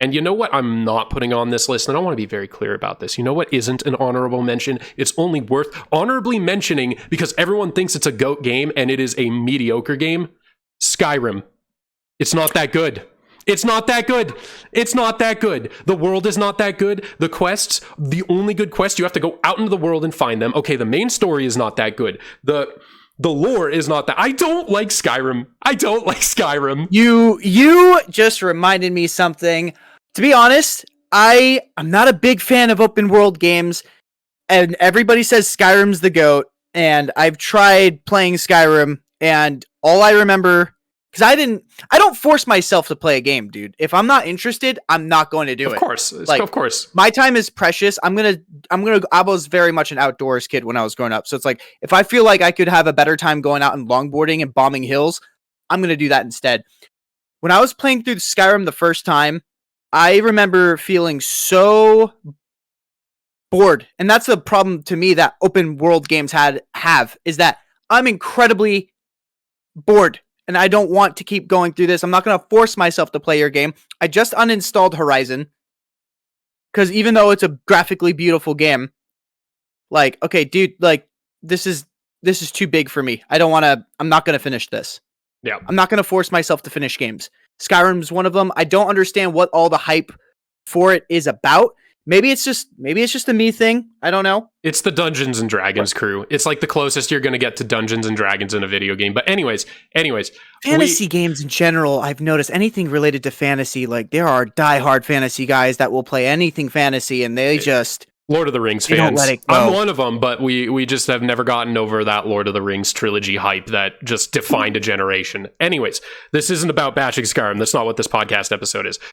And you know what I'm not putting on this list? And I want to be very clear about this. You know what isn't an honorable mention? It's only worth honorably mentioning because everyone thinks it's a GOAT game and it is a mediocre game. Skyrim. It's not that good. It's not that good. It's not that good. The world is not that good. The quests, the only good quest, you have to go out into the world and find them. Okay, the main story is not that good. The lore is not that. I don't like Skyrim. I don't like Skyrim. You just reminded me something. To be honest, I'm not a big fan of open world games, and everybody says Skyrim's the GOAT, and I've tried playing Skyrim, and all I remember, because I don't force myself to play a game, dude. If I'm not interested, I'm not going to do it. Of course. My time is precious. I was very much an outdoors kid when I was growing up. So it's like, if I feel like I could have a better time going out and longboarding and bombing hills, I'm going to do that instead. When I was playing through Skyrim the first time, I remember feeling so bored. And that's the problem to me that open world games have is that I'm incredibly bored. And I don't want to keep going through this. I'm not going to force myself to play your game. I just uninstalled Horizon. Because even though it's a graphically beautiful game, like, okay, dude, like, this is too big for me. I'm not going to finish this. Yeah. I'm not going to force myself to finish games. Skyrim's one of them. I don't understand what all the hype for it is about. Maybe it's just a me thing. I don't know. It's the Dungeons and Dragons crew. It's like the closest you're going to get to Dungeons and Dragons in a video game. But anyways. Fantasy games in general, I've noticed anything related to fantasy, like there are diehard fantasy guys that will play anything fantasy and they just... Lord of the Rings fans. Don't let it go. I'm one of them, but we just have never gotten over that Lord of the Rings trilogy hype that just defined a generation. Anyways, this isn't about bashing Skyrim. That's not what this podcast episode is.